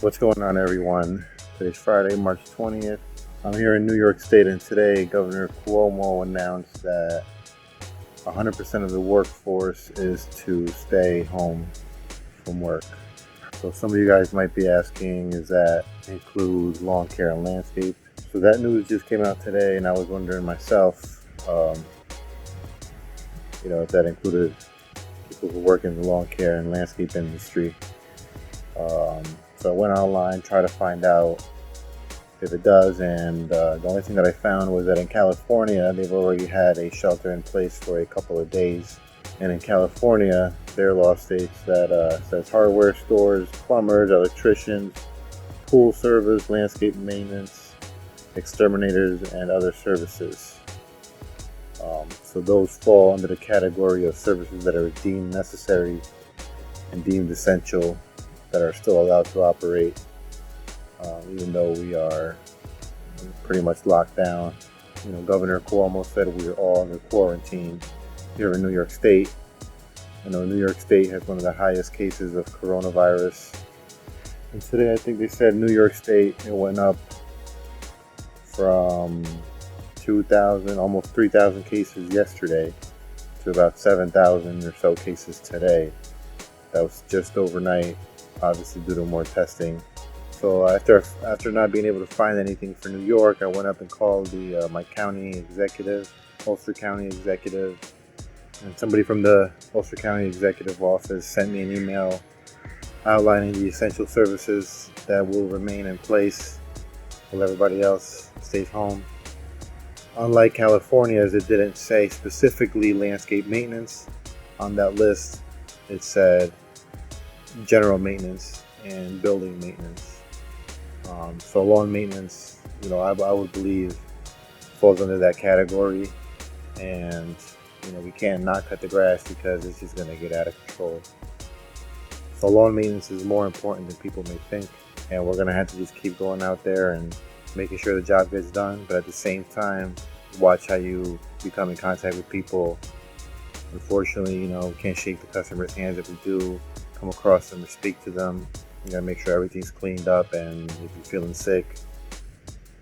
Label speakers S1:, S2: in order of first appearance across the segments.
S1: What's going on, everyone? Today's Friday, March 20th. I'm here in New York State, and today Governor Cuomo announced that 100% of the workforce is to stay home from work. So some of you guys might be asking, does that include lawn care and landscape? So that news just came out today, and I was wondering myself, if that included people who work in the lawn care and landscape industry. So I went online, tried to find out if it does, and the only thing that I found was that in California, they've already had a shelter in place for a couple of days. And in California, their law states that says hardware stores, plumbers, electricians, pool service, landscape maintenance, exterminators, and other services. So those fall under the category of services that are deemed necessary and deemed essential, that are still allowed to operate, even though we are pretty much locked down. Governor Cuomo said we are all under quarantine here in New York State. New York State has one of the highest cases of coronavirus. And today I think they said New York State, it went up from 2,000, almost 3,000 cases yesterday to about 7,000 or so cases today. That was just overnight, obviously due to more testing. So after not being able to find anything for New York, I went up and called my county executive, Ulster County executive, and somebody from the Ulster County executive office sent me an email outlining the essential services that will remain in place while everybody else stays home. Unlike California's, it didn't say specifically landscape maintenance on that list. It said general maintenance and building maintenance. So lawn maintenance, I would believe falls under that category. And, we can't not cut the grass because it's just going to get out of control. So lawn maintenance is more important than people may think. And we're going to have to just keep going out there and making sure the job gets done. But at the same time, watch how you become in contact with people. Unfortunately, we can't shake the customer's hands. If we do come across them or speak to them, you gotta make sure everything's cleaned up. And if you're feeling sick,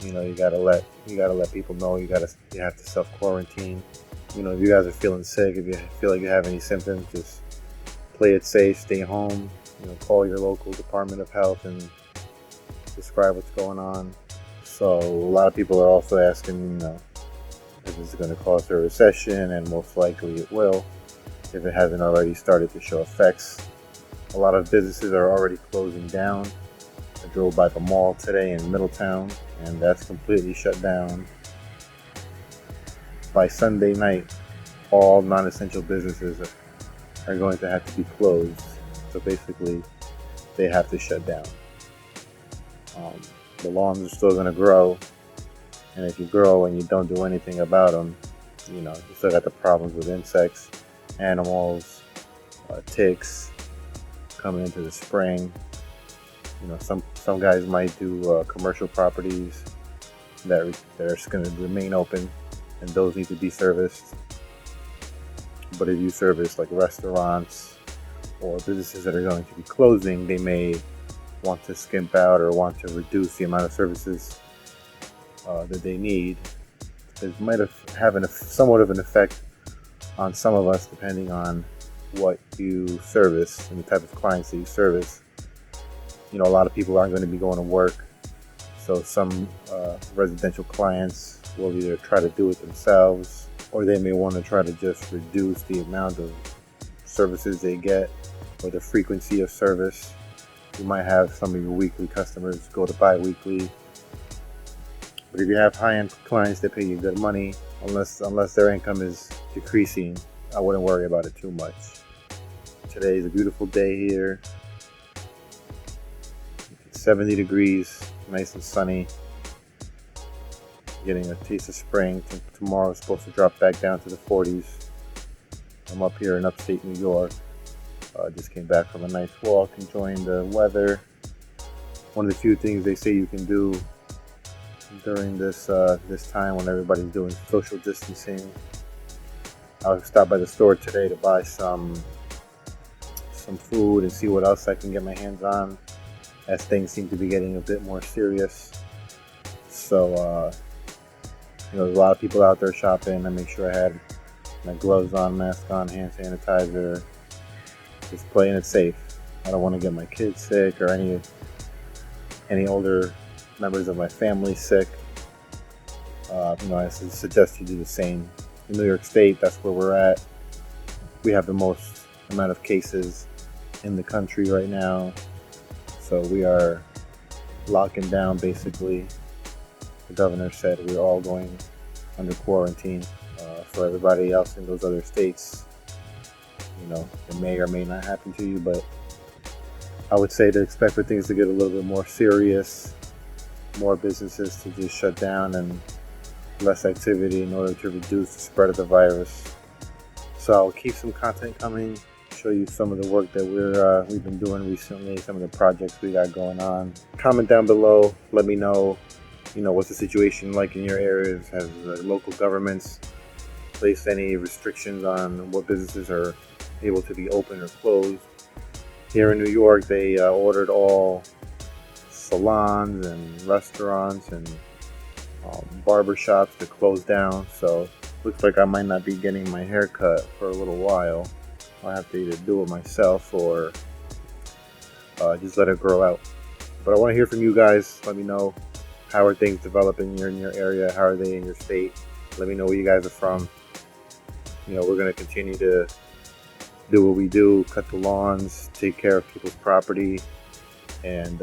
S1: you gotta let people know. You have to self quarantine. If you guys are feeling sick, if you feel like you have any symptoms, just play it safe, stay home. Call your local Department of Health and describe what's going on. So a lot of people are also asking, if this is going to cause a recession, and most likely it will, if it hasn't already started to show effects. A lot of businesses are already closing down. I drove by the mall today in Middletown, and that's completely shut down. By Sunday night, all non-essential businesses are going to have to be closed. So basically, they have to shut down. The lawns are still going to grow, and if you grow and you don't do anything about them, you still got the problems with insects, animals, ticks, coming into the spring. Some guys might do commercial properties that are going to remain open, and those need to be serviced. But if you service like restaurants or businesses that are going to be closing, they may want to skimp out or want to reduce the amount of services that they need. It might have somewhat of an effect on some of us, depending on what you service and the type of clients that you service. A lot of people aren't going to be going to work, so some residential clients will either try to do it themselves, or they may want to try to just reduce the amount of services they get or the frequency of service. You might have some of your weekly customers go to bi-weekly. But if you have high-end clients that pay you good money, unless their income is decreasing, I wouldn't worry about it too much. Today is a beautiful day here. It's 70 degrees, nice and sunny. Getting a taste of spring. Tomorrow is supposed to drop back down to the 40s. I'm up here in upstate New York. Just came back from a nice walk, enjoying the weather. One of the few things they say you can do during this time when everybody's doing social distancing. I stopped by the store today to buy some food and see what else I can get my hands on. as things seem to be getting a bit more serious. So, there's a lot of people out there shopping. I make sure I had my gloves on, mask on, hand sanitizer, just playing it safe. I don't want to get my kids sick or any older members of my family sick. I suggest you do the same. In New York State, that's where we're at. We have the most amount of cases in the country right now, so we are locking down basically. The governor said we're all going under quarantine. For everybody else in those other states, it may or may not happen to you, but I would say to expect for things to get a little bit more serious, more businesses to just shut down, and less activity in order to reduce the spread of the virus. So I'll keep some content coming, show you some of the work that we've been doing recently, some of the projects we got going on. Comment down below, let me know, what's the situation like in your areas? Has the local governments placed any restrictions on what businesses are able to be open or closed? Here in New York, they ordered all salons and restaurants and barber shops to close down, so looks like I might not be getting my hair cut for a little while. I'll have to either do it myself or just let it grow out. But I want to hear from you guys. Let me know, how are things developing in your area? How are they in your state? Let me know where you guys are from. We're going to continue to do what we do, cut the lawns, take care of people's property, and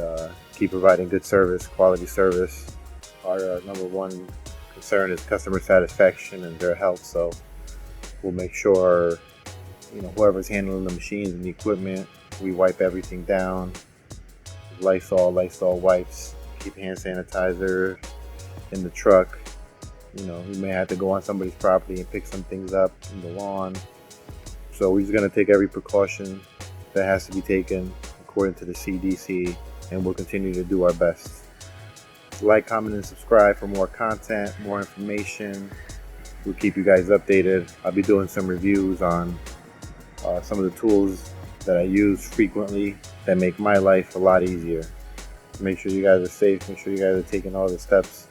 S1: keep providing good service, quality service. Our number one concern is customer satisfaction and their health, so we'll make sure, whoever's handling the machines and the equipment, we wipe everything down. Lysol wipes, keep hand sanitizer in the truck. We may have to go on somebody's property and pick some things up in the lawn. So we're just going to take every precaution that has to be taken according to the CDC, and we'll continue to do our best. Like, comment, and subscribe for more content, more information. We'll keep you guys updated. I'll be doing some reviews on some of the tools that I use frequently that make my life a lot easier. Make sure you guys are safe. Make sure you guys are taking all the steps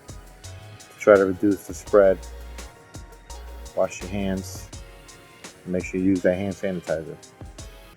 S1: to try to reduce the spread. Wash your hands. And make sure you use that hand sanitizer.